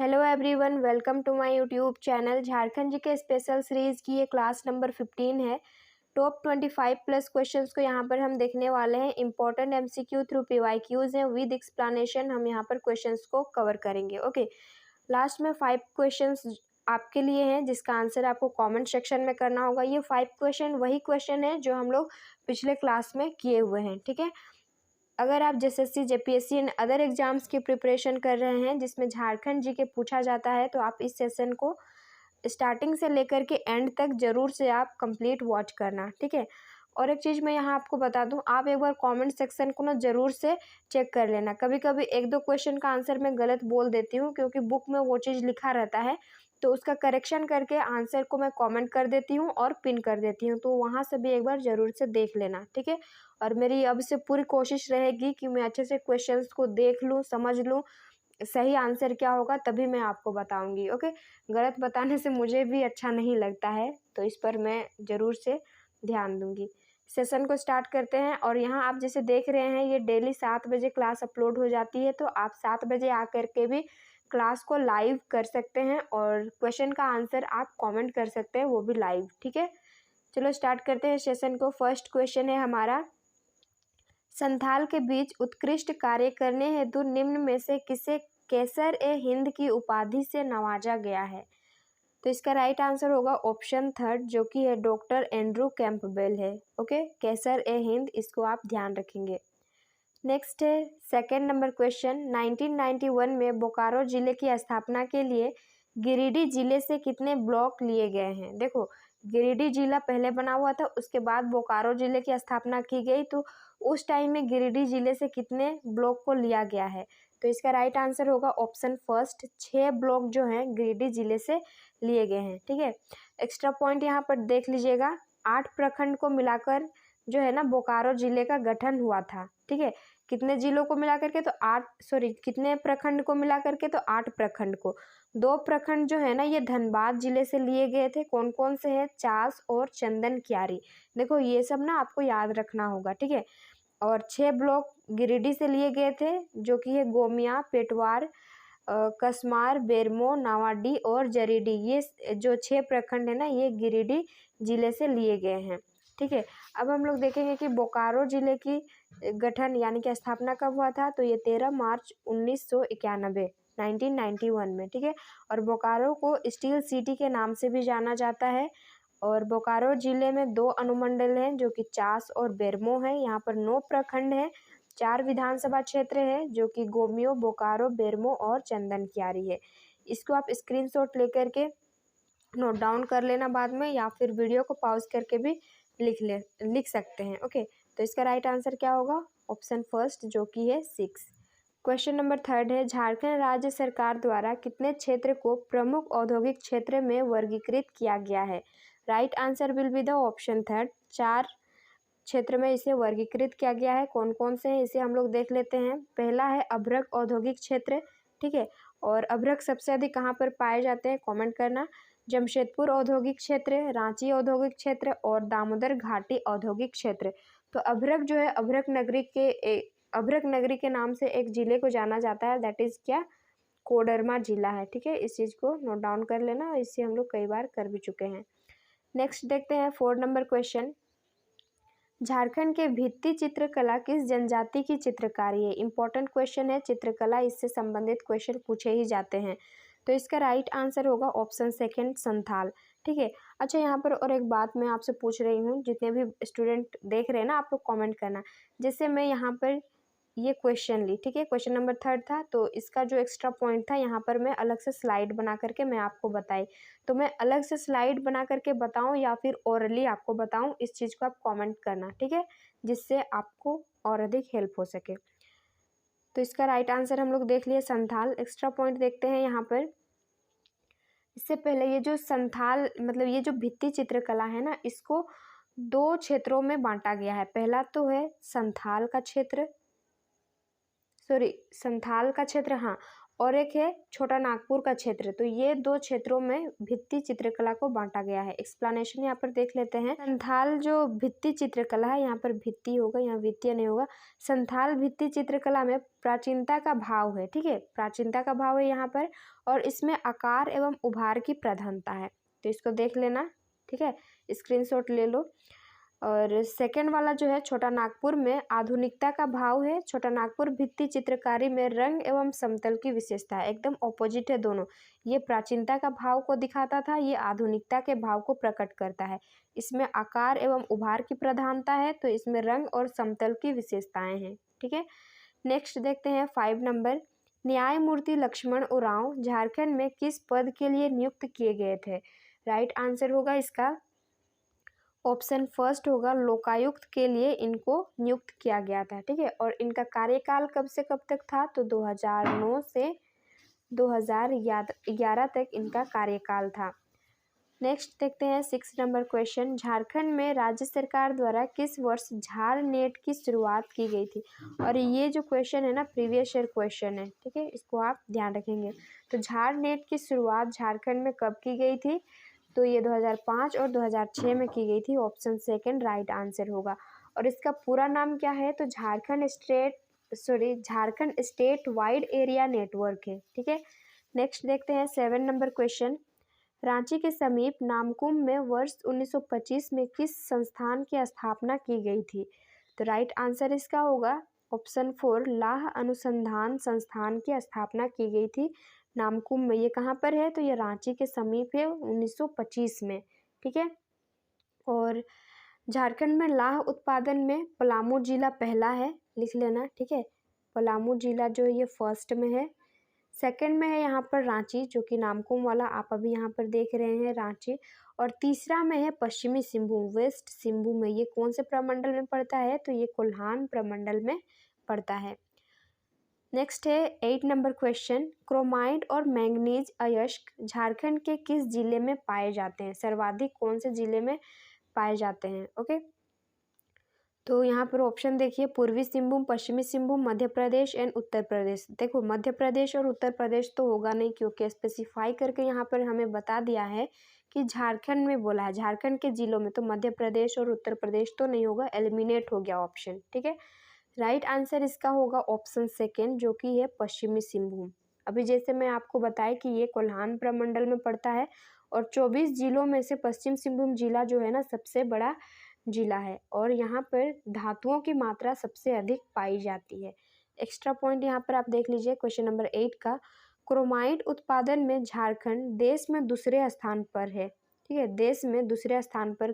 Hello everyone, welcome to my YouTube channel. Jharkhand GK special series की ये class number 15 है। Top 25 plus questions को यहाँ पर हम देखने वाले हैं। इंपॉर्टेंट एमसीक्यू थ्रू पीवाईक्यूज हैं विद एक्सप्लेनेशन। हम यहाँ पर क्वेश्चंस को कवर करेंगे। ओके, लास्ट में 5 क्वेश्चंस आपके लिए हैं जिसका आंसर आपको कमेंट सेक्शन में करना होगा। ये 5 क्वेश्चन वही क्वेश्चन है जो हम लोग पिछले क्लास में किए हुए हैं। ठीक है, अगर आप JSSC, JPSC and other exams की प्रिपरेशन कर रहे हैं जिसमें झारखंड जीके पूछा जाता है तो आप इस सेशन को स्टार्टिंग से लेकर के एंड तक जरूर से आप कंप्लीट वॉच करना। ठीक है, और एक चीज़ मैं यहाँ आपको बता दूँ, आप एक बार कमेंट सेक्शन को ना ज़रूर से चेक कर लेना। कभी कभी एक दो क्वेश्चन का आंसर मैं गलत बोल देती हूँ क्योंकि बुक में वो चीज़ लिखा रहता है, तो उसका करेक्शन करके आंसर को मैं कमेंट कर देती हूँ और पिन कर देती हूँ, तो वहाँ से भी एक बार ज़रूर से देख लेना। ठीक है, और मेरी अब से पूरी कोशिश रहेगी कि मैं अच्छे से क्वेश्चंस को देख लूँ, समझ लूँ, सही आंसर क्या होगा तभी मैं आपको बताऊंगी। ओके, गलत बताने से मुझे भी अच्छा नहीं लगता है, तो इस पर मैं ज़रूर से ध्यान दूंगी। सेशन को स्टार्ट करते हैं। और यहाँ आप जैसे देख रहे हैं ये डेली 7 बजे क्लास अपलोड हो जाती है, तो आप 7 बजे आकर के भी क्लास को लाइव कर सकते हैं और क्वेश्चन का आंसर आप कमेंट कर सकते हैं, वो भी लाइव। ठीक है, चलो स्टार्ट करते हैं सेशन को। फर्स्ट क्वेश्चन है हमारा, संथाल के बीच उत्कृष्ट कार्य करने हेतु निम्न में से किसे कैसर ए हिंद की उपाधि से नवाजा गया है? तो इसका राइट आंसर होगा ऑप्शन थर्ड, जो कि है डॉक्टर एंड्रू कैंपबेल है। ओके, कैसर ए हिंद, इसको आप ध्यान रखेंगे। नेक्स्ट है सेकेंड नंबर क्वेश्चन, 1991 में बोकारो जिले की स्थापना के लिए गिरिडीह जिले से कितने ब्लॉक लिए गए हैं? देखो, गिरिडीह जिला पहले बना हुआ था, उसके बाद बोकारो जिले की स्थापना की गई, तो उस टाइम में गिरिडीह जिले से कितने ब्लॉक को लिया गया है? तो इसका राइट आंसर होगा ऑप्शन फर्स्ट, 6 ब्लॉक जो हैं गिरिडीह जिले से लिए गए हैं। ठीक है, एक्स्ट्रा पॉइंट यहाँ पर देख लीजिएगा, 8 प्रखंड को मिलाकर जो है ना बोकारो जिले का गठन हुआ था। ठीक है, कितने जिलों को मिला करके? तो 8, सॉरी, कितने प्रखंड को मिला करके? तो 8 प्रखंड को। 2 प्रखंड जो है ना ये धनबाद जिले से लिए गए थे। कौन कौन से हैं? चास और चंदन क्यारी। देखो ये सब ना आपको याद रखना होगा। ठीक है, और 6 ब्लॉक गिरिडीह से लिए गए थे, जो कि है गोमिया, पेटवार, कसमार, बेरमो, नावाडीह और जरीडीह। ये जो 6 प्रखंड है ना ये गिरिडीह जिले से लिए गए हैं। ठीक है, अब हम लोग देखेंगे कि बोकारो जिले की गठन यानी कि स्थापना कब हुआ था? तो ये 13 मार्च 1991 1991 में। ठीक है, और बोकारो को स्टील सिटी के नाम से भी जाना जाता है। और बोकारो जिले में 2 अनुमंडल हैं जो कि चास और बेरमो है। यहाँ पर 9 प्रखंड हैं, 4 विधानसभा क्षेत्र है जो कि गोमियो, बोकारो, बेरमो और चंदन क्यारी है। इसको आप स्क्रीनशॉट लेकर के नोट डाउन कर लेना बाद में, या फिर वीडियो को पॉज करके भी लिख सकते हैं। ओके, तो इसका राइट आंसर क्या होगा? ऑप्शन फर्स्ट, जो कि है 6। क्वेश्चन नंबर थर्ड है, झारखंड राज्य सरकार द्वारा कितने क्षेत्र को प्रमुख औद्योगिक क्षेत्र में वर्गीकृत किया गया है? Right answer will be the option third, 4 क्षेत्र में इसे वर्गीकृत किया गया है। कौन कौन से हैं इसे हम लोग देख लेते हैं। पहला है अभ्रक औद्योगिक क्षेत्र। ठीक है, और अभ्रक सबसे अधिक कहाँ पर पाए जाते हैं? कमेंट करना। जमशेदपुर औद्योगिक क्षेत्र, रांची औद्योगिक क्षेत्र और दामोदर घाटी औद्योगिक क्षेत्र। तो अभ्रक जो है, अभ्रक नगरी के नाम से एक जिले को जाना जाता है, दैट इज क्या? कोडरमा जिला है। ठीक है, इस चीज़ को नोट डाउन कर लेना, इससे हम लोग कई बार कर भी चुके हैं। नेक्स्ट देखते हैं 4 नंबर क्वेश्चन, झारखंड के भित्ति चित्रकला किस जनजाति की चित्रकारी है? इंपॉर्टेंट क्वेश्चन है, चित्रकला इससे संबंधित क्वेश्चन पूछे ही जाते हैं। तो इसका राइट आंसर होगा ऑप्शन सेकंड, संथाल। ठीक है, अच्छा यहाँ पर और एक बात मैं आपसे पूछ रही हूँ, जितने भी स्टूडेंट देख रहे हैं ना आप लोग कमेंट करना। जैसे मैं यहाँ पर ये क्वेश्चन ली, ठीक है, क्वेश्चन नंबर थर्ड था, तो इसका जो एक्स्ट्रा पॉइंट था यहाँ पर मैं अलग से स्लाइड बना करके मैं आपको बताई, तो मैं अलग से स्लाइड बना करके बताऊँ या फिर ओरली आपको बताऊँ, इस चीज़ को आप कमेंट करना। ठीक है, जिससे आपको और अधिक हेल्प हो सके। तो इसका राइट आंसर हम लोग देख लिए संथाल। एक्स्ट्रा पॉइंट देखते हैं यहाँ पर। इससे पहले ये जो संथाल मतलब ये जो भित्ति चित्रकला है ना, इसको 2 क्षेत्रों में बांटा गया है। पहला तो है संथाल का क्षेत्र, हाँ, और एक है छोटा नागपुर का क्षेत्र। तो ये 2 क्षेत्रों में भित्ति चित्रकला को बांटा गया है। एक्सप्लेनेशन यहाँ पर देख लेते हैं। संथाल जो भित्ति चित्रकला है, यहाँ पर भित्ति होगा, यहाँ वित्तीय नहीं होगा। संथाल भित्ति चित्रकला में प्राचीनता का भाव है, ठीक है, प्राचीनता का भाव है यहाँ पर, और इसमें आकार एवं उभार की प्रधानता है। तो इसको देख लेना, ठीक है, स्क्रीनशॉट ले लो। और सेकंड वाला जो है छोटा नागपुर में आधुनिकता का भाव है। छोटा नागपुर भित्ति चित्रकारी में रंग एवं समतल की विशेषता है, एकदम ऑपोजिट है दोनों। ये प्राचीनता का भाव को दिखाता था, ये आधुनिकता के भाव को प्रकट करता है। इसमें आकार एवं उभार की प्रधानता है, तो इसमें रंग और समतल की विशेषताएं हैं, ठीक है। नेक्स्ट देखते हैं 5 नंबर। न्यायमूर्ति लक्ष्मण उरांव झारखंड में किस पद के लिए नियुक्त किए गए थे? राइट आंसर होगा इसका ऑप्शन फर्स्ट होगा, लोकायुक्त के लिए इनको नियुक्त किया गया था, ठीक है। और इनका कार्यकाल कब से कब तक था? तो 2009 से 2011 तक इनका कार्यकाल था। नेक्स्ट देखते हैं 6 नंबर क्वेश्चन। झारखंड में राज्य सरकार द्वारा किस वर्ष झार नेट की शुरुआत की गई थी? और ये जो क्वेश्चन है ना, प्रीवियस ईयर क्वेश्चन है, ठीक है, इसको आप ध्यान रखेंगे। तो झार नेट की शुरुआत झारखंड में कब की गई थी? तो ये 2005 और 2006 में की गई थी। ऑप्शन सेकंड राइट आंसर होगा। और इसका पूरा नाम क्या है? तो Jharkhand state wide area network है, ठीक है। नेक्स्ट देखते हैं 7 नंबर क्वेश्चन। रांची के समीप नामकुम में वर्ष 1925 में किस संस्थान की स्थापना की गई थी? तो राइट आंसर इसका होगा ऑप्शन 4, लाह अनुसंधान संस्थान की स्थापना की गई थी नामकुम में। ये कहाँ पर है? तो ये रांची के समीप है 1925 में, ठीक है। और झारखंड में लाह उत्पादन में पलामू जिला पहला है, लिख लेना, ठीक है। पलामू जिला जो है ये फर्स्ट में है। सेकंड में है यहाँ पर रांची, जो कि नामकुम वाला आप अभी यहाँ पर देख रहे हैं रांची। और तीसरा में है पश्चिमी सिंहभूम, वेस्ट सिंहभूम में। ये कौन से प्रमंडल में पड़ता है? तो ये कोल्हान प्रमंडल में पड़ता है। नेक्स्ट है 8 नंबर क्वेश्चन। क्रोमाइट और मैंगनीज अयस्क झारखंड के किस जिले में पाए जाते हैं? सर्वाधिक कौन से जिले में पाए जाते हैं? ओके, तो यहाँ पर ऑप्शन देखिए, पूर्वी सिंहभूम, पश्चिमी सिंहभूम, मध्य प्रदेश एंड उत्तर प्रदेश। देखो मध्य प्रदेश और उत्तर प्रदेश तो होगा नहीं, क्योंकि स्पेसिफाई करके यहाँ पर हमें बता दिया है कि झारखंड में बोला है, झारखंड के जिलों में। तो मध्य प्रदेश और उत्तर प्रदेश तो नहीं होगा, एलिमिनेट हो गया ऑप्शन, ठीक है। राइट आंसर इसका होगा ऑप्शन सेकेंड, जो कि है पश्चिमी सिंहभूम। अभी जैसे मैं आपको बताया कि ये कोल्हान प्रमंडल में पड़ता है, और 24 जिलों में से पश्चिम सिंहभूम जिला जो है ना सबसे बड़ा जिला है, और यहाँ पर धातुओं की मात्रा सबसे अधिक पाई जाती है। एक्स्ट्रा पॉइंट यहाँ पर आप देख लीजिए क्वेश्चन नंबर 8 का। क्रोमाइट उत्पादन में झारखंड देश में दूसरे स्थान पर है, ठीक है। देश में दूसरे स्थान पर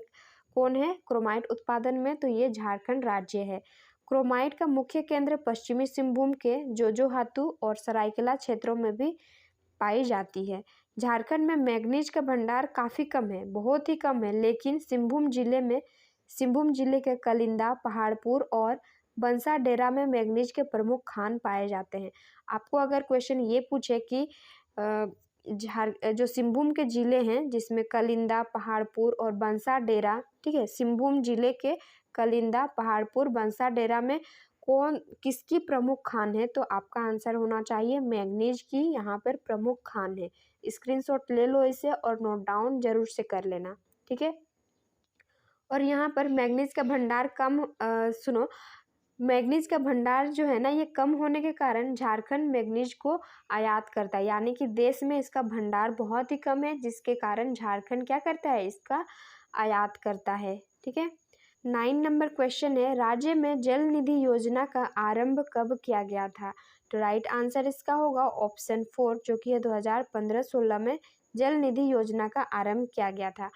कौन है क्रोमाइट उत्पादन में? तो ये झारखंड राज्य है। क्रोमाइट का मुख्य केंद्र पश्चिमी सिंहभूम के जोजोहातू और सरायकेला क्षेत्रों में भी पाई जाती है। झारखंड में मैग्नीज का भंडार काफ़ी कम है, बहुत ही कम है, लेकिन सिंहभूम जिले के कलिंदा, पहाड़पुर और बंसाडेरा में मैग्नीज के प्रमुख खान पाए जाते हैं। आपको अगर क्वेश्चन ये पूछे कि जो सिंहभूम के जिले हैं जिसमें कलिंदा, पहाड़पुर और बंसाडेरा, ठीक है, सिंहभूम जिले के कलिंदा, पहाड़पुर, बंसाडेरा में किसकी प्रमुख खान है? तो आपका आंसर होना चाहिए मैग्नीज की यहाँ पर प्रमुख खान है। स्क्रीनशॉट ले लो इसे और नोट डाउन जरूर से कर लेना, ठीक है। और यहाँ पर मैग्नीज का भंडार सुनो, मैग्नीज का भंडार जो है ना ये कम होने के कारण झारखंड मैग्नीज को आयात करता है, यानी कि देश में इसका भंडार बहुत ही कम है, जिसके कारण झारखंड क्या करता है? इसका आयात करता है, ठीक है। 9 नंबर क्वेश्चन है, राज्य में जल निधि योजना का आरंभ कब किया गया था? तो राइट आंसर इसका होगा ऑप्शन 4, जो कि 2015-16 में जल निधि योजना का आरंभ किया गया था।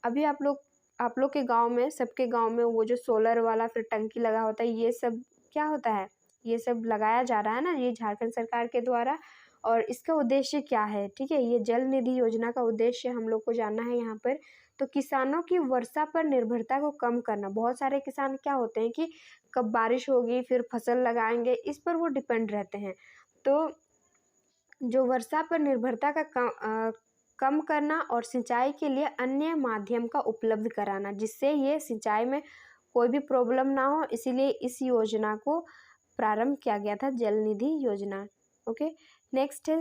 अभी आप लोग के गांव में, सबके गांव में वो जो सोलर वाला फिर टंकी लगा होता है, ये सब क्या होता है? ये सब लगाया जा रहा है ना, ये झारखंड सरकार के द्वारा। और इसका उद्देश्य क्या है? ठीक है, ये जल निधि योजना का उद्देश्य हम लोग को जानना है यहाँ पर। तो किसानों की वर्षा पर निर्भरता को कम करना। बहुत सारे किसान क्या होते हैं कि कब बारिश होगी फिर फसल लगाएंगे, इस पर वो डिपेंड रहते हैं। तो जो वर्षा पर निर्भरता का कम करना और सिंचाई के लिए अन्य माध्यम का उपलब्ध कराना, जिससे ये सिंचाई में कोई भी प्रॉब्लम ना हो, इसीलिए इस योजना को प्रारंभ किया गया था, जल निधि योजना। ओके, नेक्स्ट है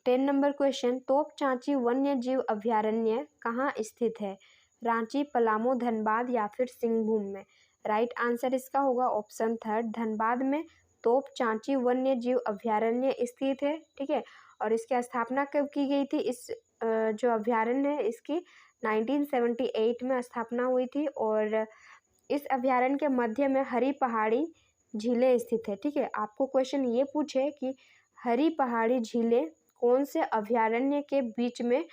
10 नंबर क्वेश्चन, तोप चांची वन्य जीव अभयारण्य कहाँ स्थित है? रांची, पलामू, धनबाद या फिर सिंहभूम में? राइट आंसर इसका होगा ऑप्शन थर्ड, धनबाद में तोप चांची वन्य जीव अभयारण्य स्थित है। ठीक है, और इसकी स्थापना कब की गई थी? इस जो अभयारण्य है इसकी 1978 में स्थापना हुई थी और इस अभयारण्य के मध्य में हरी पहाड़ी झीलें स्थित है। ठीक है, आपको क्वेश्चन ये पूछे कि हरी पहाड़ी झीलें कौन से अभयारण्य के बीच में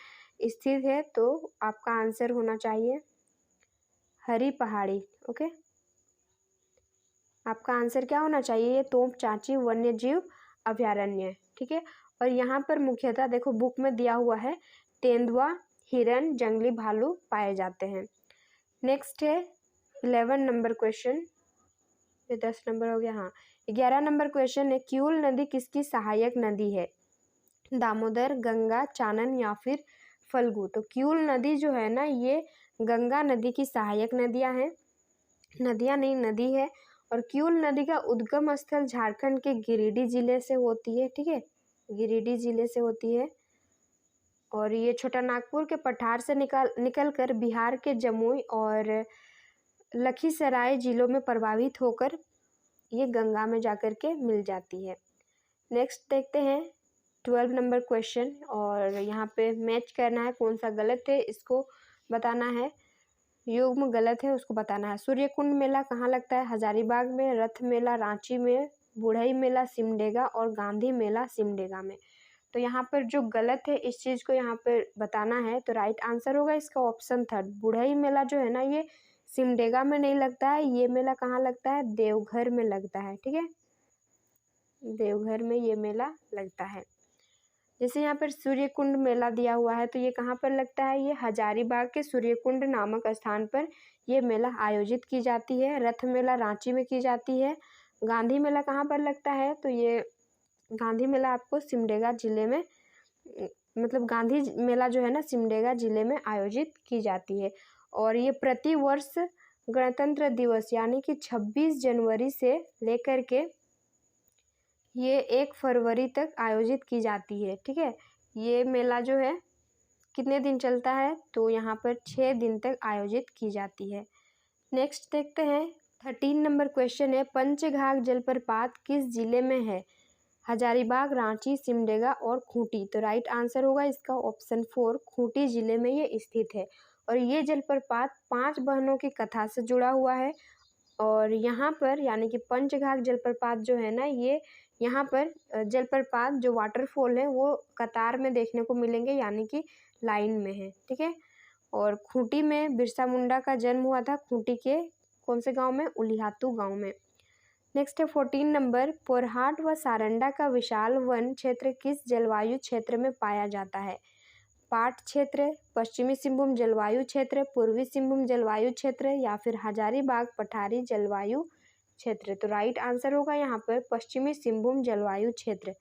स्थित है, तो आपका आंसर होना चाहिए हरी पहाड़ी। ओके, आपका आंसर क्या होना चाहिए? ये तोप चांची वन्य जीव अभयारण्य। ठीक है, और यहाँ पर मुख्यतः देखो बुक में दिया हुआ है तेंदुआ, हिरन, जंगली भालू पाए जाते हैं। नेक्स्ट है 11 नंबर क्वेश्चन, ये 10 नंबर हो गया। हाँ, 11 नंबर क्वेश्चन है, किऊल नदी किसकी सहायक नदी है? दामोदर, गंगा, चानन या फिर फल्गु? तो किऊल नदी जो है ना ये गंगा नदी की सहायक नदियां हैं, नदियां नहीं नदी है। और किऊल नदी का उद्गम स्थल झारखंड के गिरिडीह जिले से होती है। ठीक है, गिरिडीह जिले से होती है और ये छोटा नागपुर के पठार से निकल कर बिहार के जमुई और लखीसराय जिलों में प्रवाहित होकर ये गंगा में जाकर के मिल जाती है। नेक्स्ट देखते हैं 12 नंबर क्वेश्चन, और यहाँ पे मैच करना है, कौन सा गलत है इसको बताना है, युग्म गलत है उसको बताना है। सूर्यकुंड मेला कहाँ लगता है? हजारीबाग में, रथ मेला रांची में, बुढ़ई मेला सिमडेगा और गांधी मेला सिमडेगा में? तो यहाँ पर जो गलत है इस चीज़ को यहाँ पर बताना है, तो राइट आंसर होगा इसका ऑप्शन थर्ड, बुढ़ई मेला जो है ना ये सिमडेगा में नहीं लगता है, ये मेला कहाँ लगता है? देवघर में लगता है। ठीक है, देवघर में ये मेला लगता है। जैसे यहाँ पर सूर्यकुंड मेला दिया हुआ है तो ये कहाँ पर लगता है? ये हजारीबाग के सूर्यकुंड नामक स्थान पर ये मेला आयोजित की जाती है। रथ मेला रांची में की जाती है। गांधी मेला कहाँ पर लगता है? तो ये गांधी मेला आपको सिमडेगा जिले में, मतलब गांधी मेला जो है ना सिमडेगा जिले में आयोजित की जाती है। और ये प्रति वर्ष गणतंत्र दिवस यानी कि 26 जनवरी से लेकर के ये 1 फरवरी तक आयोजित की जाती है। ठीक है, ये मेला जो है कितने दिन चलता है? तो यहाँ पर 6 दिन तक आयोजित की जाती है। नेक्स्ट देखते हैं 13 नंबर क्वेश्चन है, पंचघाघ जलप्रपात किस जिले में है? हजारीबाग, रांची, सिमडेगा और खूंटी? तो राइट आंसर होगा इसका ऑप्शन 4, खूंटी जिले में ये स्थित है। और ये जलप्रपात 5 बहनों की कथा से जुड़ा हुआ है। और यहाँ पर यानी कि पंचघाघ जलप्रपात जो है ना ये यहाँ पर जलप्रपात जो वाटरफॉल है वो कतार में देखने को मिलेंगे यानी कि लाइन में है। ठीक है, और खूंटी में बिरसा मुंडा का जन्म हुआ था, खूंटी के कौन से गांव में? उलिहातू गांव में। नेक्स्ट है 14 नंबर, पोरहाट व सारंडा का विशाल वन क्षेत्र किस जलवायु क्षेत्र में पाया जाता है? पाट क्षेत्र, पश्चिमी सिंहभूम जलवायु क्षेत्र, पूर्वी सिंहभूम जलवायु क्षेत्र या फिर हजारीबाग पठारी जलवायु क्षेत्र? तो राइट आंसर होगा यहाँ पर पश्चिमी सिंहभूम जलवायु क्षेत्र,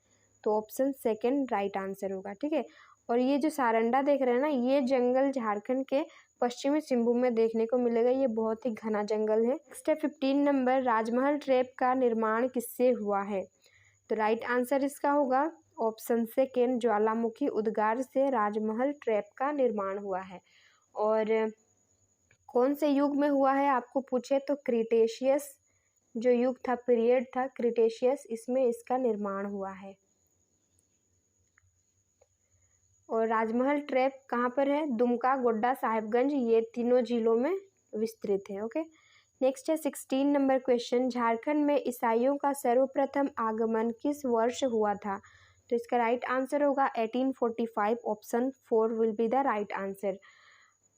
तो ऑप्शन सेकंड राइट आंसर होगा। ठीक है, और ये जो सारंडा देख रहे हैं ना ये जंगल झारखंड के पश्चिमी सिंहभूम में देखने को मिलेगा, ये बहुत ही घना जंगल है। नेक्स्ट है 15 नंबर, राजमहल ट्रैप का निर्माण किससे हुआ है? तो राइट आंसर इसका होगा ऑप्शन सेकेंड, ज्वालामुखी उद्गार से राजमहल ट्रैप का निर्माण हुआ है। और कौन से युग में हुआ है आपको पूछे तो क्रिटेशियस जो युग था, पीरियड था क्रिटेशियस, इसमें इसका निर्माण हुआ है। और राजमहल ट्रैप कहाँ पर है? दुमका, गोड्डा, साहिबगंज, ये तीनों जिलों में विस्तृत है। ओके, नेक्स्ट है 16 नंबर क्वेश्चन, झारखंड में ईसाइयों का सर्वप्रथम आगमन किस वर्ष हुआ था? तो इसका राइट आंसर होगा 1845, option 4 will be the right answer.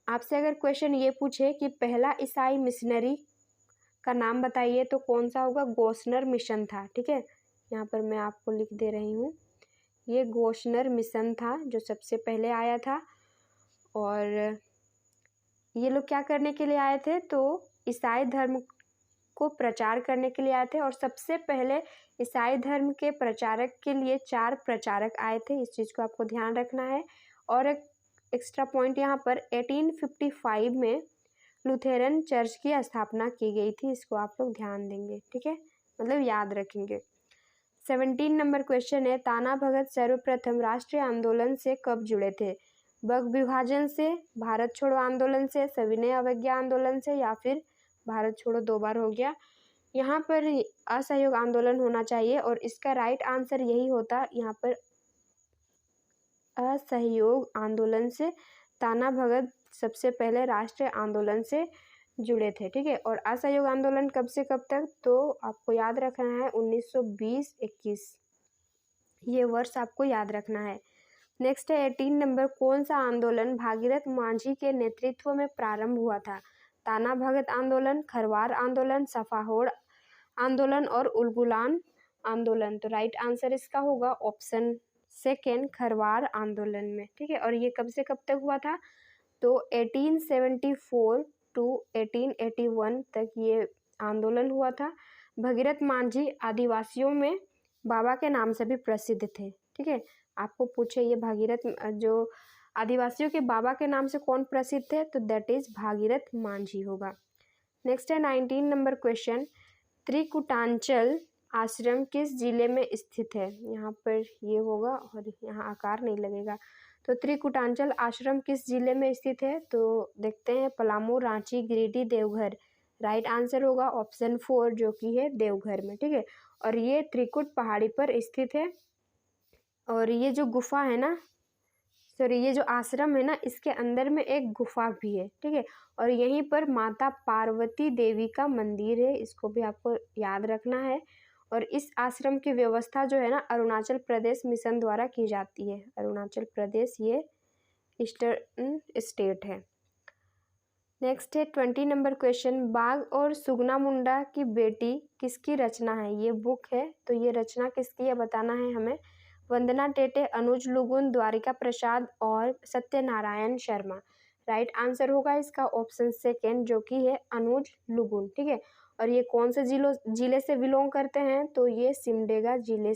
आपसे अगर क्वेश्चन ये पूछे कि पहला ईसाई मिशनरी का नाम बताइए तो कौन सा होगा? गोस्नर मिशन था। ठीक है, यहाँ पर मैं आपको लिख दे रही हूँ, ये गोस्नर मिशन था जो सबसे पहले आया था। और ये लोग क्या करने के लिए आए थे? तो ईसाई धर्म को प्रचार करने के लिए आए थे। और सबसे पहले ईसाई धर्म के प्रचारक के लिए 4 प्रचारक आए थे, इस चीज़ को आपको ध्यान रखना है। और एक एक्स्ट्रा पॉइंट यहाँ पर 1855 में लुथेरन चर्च की स्थापना की गई थी, इसको आप लोग ध्यान देंगे। ठीक है, मतलब याद रखेंगे। 17 नंबर क्वेश्चन है, ताना भगत सर्वप्रथम राष्ट्रीय आंदोलन से कब जुड़े थे? बंग विभाजन से, भारत छोड़ो आंदोलन से, सविनय अवज्ञा आंदोलन से, या फिर भारत छोड़ो 2 बार हो गया। यहाँ पर असहयोग आंदोलन होना चाहिए और इसका राइट आंसर यही होता, यहाँ पर असहयोग आंदोलन से। ताना भगत सबसे पहले राष्ट्रीय आंदोलन से जुड़े थे, ठीक है। और असहयोग आंदोलन कब से कब तक, तो आपको याद रखना है 1920-21, ये वर्ष आपको याद रखना है। नेक्स्ट है 18 नंबर, कौन सा आंदोलन भागीरथ मांझी के नेतृत्व में प्रारंभ हुआ था? ताना भगत आंदोलन, खरवार आंदोलन, सफाहोड़ आंदोलन और उलगुलान आंदोलन। तो राइट आंसर इसका होगा ऑप्शन सेकेंड, खरवार आंदोलन में, ठीक है। और ये कब से कब तक हुआ था? तो 1874 टू 1881 तक ये आंदोलन हुआ था। भगीरथ मांझी आदिवासियों में बाबा के नाम से भी प्रसिद्ध थे, ठीक है। आपको पूछे ये भागीरथ जो आदिवासियों के बाबा के नाम से कौन प्रसिद्ध थे, तो दैट इज भागीरथ मांझी होगा। नेक्स्ट है 19 नंबर क्वेश्चन, त्रिकुटांचल आश्रम किस जिले में स्थित है? यहाँ पर ये होगा और यहाँ आकार नहीं लगेगा। तो त्रिकुटांचल आश्रम किस जिले में स्थित है? तो देखते हैं, पलामू, रांची, गिरिडीह, देवघर। राइट आंसर होगा ऑप्शन 4 जो कि है देवघर में, ठीक है। और ये त्रिकुट पहाड़ी पर स्थित है। और ये जो गुफा है ना, सॉरी ये जो आश्रम है ना, इसके अंदर में एक गुफा भी है, ठीक है। और यहीं पर माता पार्वती देवी का मंदिर है, इसको भी आपको याद रखना है। और इस आश्रम की व्यवस्था जो है ना, अरुणाचल प्रदेश मिशन द्वारा की जाती है। अरुणाचल प्रदेश ये ईस्टर्न स्टेट है। नेक्स्ट है 20 नंबर क्वेश्चन, बाघ और सुगना मुंडा की बेटी किसकी रचना है? ये बुक है, तो ये रचना किसकी है बताना है हमें। वंदना टेटे, अनुज लुगुन, द्वारिका प्रसाद और सत्यनारायण शर्मा। राइट आंसर होगा इसका ऑप्शन सेकेंड जो कि है अनुज लुगुन, ठीक है। और ये कौन से जिले से बिलोंग करते हैं? तो ये सिमडेगा जिले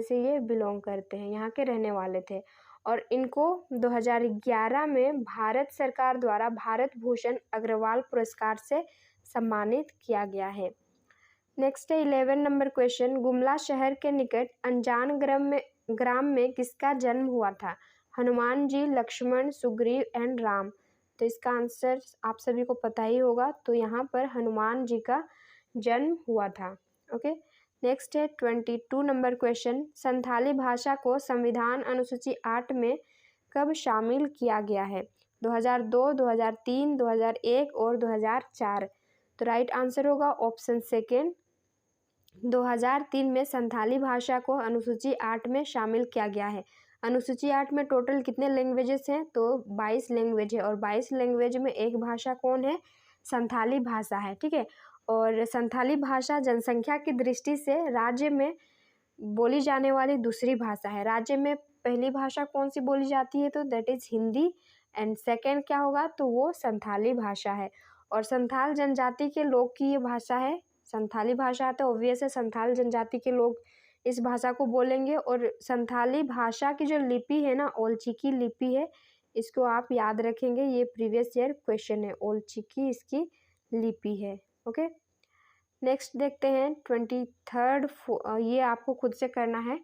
से ये बिलोंग करते हैं, यहाँ के रहने वाले थे। और इनको 2011 में भारत सरकार द्वारा भारत भूषण अग्रवाल पुरस्कार से सम्मानित किया गया है। नेक्स्ट है 11 नंबर क्वेश्चन, गुमला शहर के निकट अनजान ग्राम में किसका जन्म हुआ था? हनुमान जी, लक्ष्मण, सुग्रीव एंड राम। तो इसका आंसर आप सभी को पता ही होगा, तो यहाँ पर हनुमान जी का जन्म हुआ था, ओके। नेक्स्ट है 22 नंबर क्वेश्चन, संथाली भाषा को संविधान अनुसूची 8 में कब शामिल किया गया है? 2002, 2003, 2001 और 2004। तो राइट आंसर होगा ऑप्शन सेकेंड, 2003 में संथाली भाषा को अनुसूची 8 में शामिल किया गया है। अनुसूची 8 में टोटल कितने लैंग्वेजेस हैं? तो 22 लैंग्वेज है। और 22 लैंग्वेज में एक भाषा कौन है? संथाली भाषा है, ठीक है। और संथाली भाषा जनसंख्या की दृष्टि से राज्य में बोली जाने वाली दूसरी भाषा है। राज्य में पहली भाषा कौन सी बोली जाती है? तो that is Hindi. And second क्या होगा? तो वो संथाली भाषा है। और संथाल जनजाति के लोग की ये भाषा है, संथाली भाषा है, तो ऑब्वियस है संथाल जनजाति के लोग इस भाषा को बोलेंगे। और संथाली भाषा की जो लिपि है ना, ओलचिकी लिपि है, इसको आप याद रखेंगे, ये प्रीवियस ईयर क्वेश्चन है, ओलचिकी इसकी लिपि है, ओके। नेक्स्ट देखते हैं 23rd, ये आपको खुद से करना है।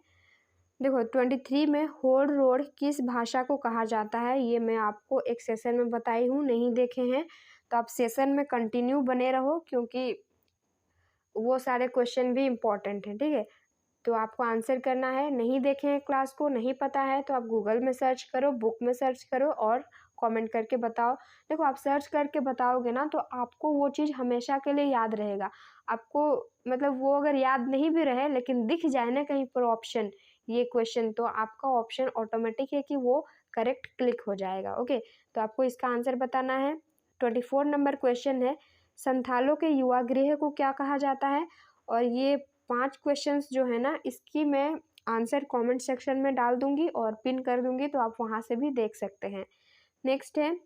देखो 23 में होड़ रोड किस भाषा को कहा जाता है? ये मैं आपको एक सेशन में बताई हूँ, नहीं देखे हैं तो आप सेशन में कंटिन्यू बने रहो, क्योंकि वो सारे क्वेश्चन भी इम्पॉर्टेंट हैं, ठीक है। तो आपको आंसर करना है, नहीं देखे हैं क्लास को, नहीं पता है तो आप गूगल में सर्च करो, बुक में सर्च करो और कमेंट करके बताओ। देखो आप सर्च करके बताओगे ना, तो आपको वो चीज़ हमेशा के लिए याद रहेगा। आपको मतलब वो अगर याद नहीं भी रहे लेकिन दिख जाए ना कहीं पर ऑप्शन ये क्वेश्चन, तो आपका ऑप्शन ऑटोमेटिक है कि वो करेक्ट क्लिक हो जाएगा, ओके। तो आपको इसका आंसर बताना है। 24 नंबर क्वेश्चन है, संथालों के युवा गृह को क्या कहा जाता है? और ये 5 क्वेश्चंस जो है ना, इसकी मैं आंसर कमेंट सेक्शन में डाल दूंगी और पिन कर दूंगी, तो आप वहाँ से भी देख सकते हैं। नेक्स्ट है,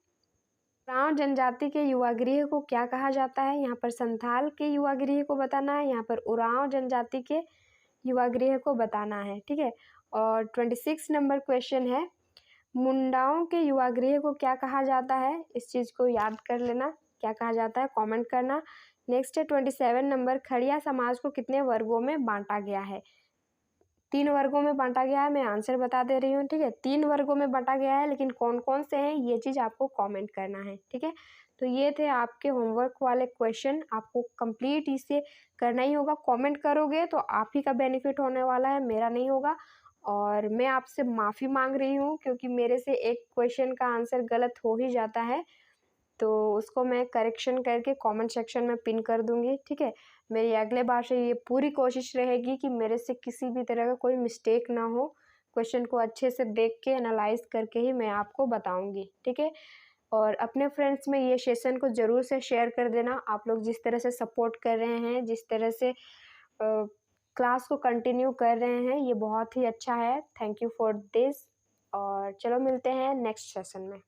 गाँव जनजाति के युवा गृह को क्या कहा जाता है? यहाँ पर संथाल के युवा गृह को बताना है, यहाँ पर उरांव जनजाति के युवा गृह को बताना है, ठीक है। और 26 नंबर क्वेश्चन है, मुंडाओं के युवा गृह को क्या कहा जाता है? इस चीज़ को याद कर लेना, क्या कहा जाता है, कमेंट करना। नेक्स्ट है 27 नंबर, खड़िया समाज को कितने वर्गों में बांटा गया है? 3 वर्गों में बांटा गया है। मैं आंसर बता दे रही हूँ, ठीक है। 3 वर्गों में बांटा गया है, लेकिन कौन कौन से हैं ये चीज़ आपको कमेंट करना है, ठीक है। तो ये थे आपके होमवर्क वाले क्वेश्चन, आपको कंप्लीट इसे करना ही होगा। कमेंट करोगे तो आप ही का बेनिफिट होने वाला है, मेरा नहीं होगा। और मैं आपसे माफ़ी मांग रही हूँ, क्योंकि मेरे से एक क्वेश्चन का आंसर गलत हो ही जाता है, तो उसको मैं करेक्शन करके कमेंट सेक्शन में पिन कर दूंगी, ठीक है। मेरी अगले बार से ये पूरी कोशिश रहेगी कि मेरे से किसी भी तरह का कोई मिस्टेक ना हो। क्वेश्चन को अच्छे से देख के एनालाइज करके ही मैं आपको बताऊंगी, ठीक है। और अपने फ्रेंड्स में ये सेशन को ज़रूर से शेयर कर देना। आप लोग जिस तरह से सपोर्ट कर रहे हैं, जिस तरह से क्लास को कंटिन्यू कर रहे हैं, ये बहुत ही अच्छा है। Thank you for this. और चलो मिलते हैं नेक्स्ट सेशन में।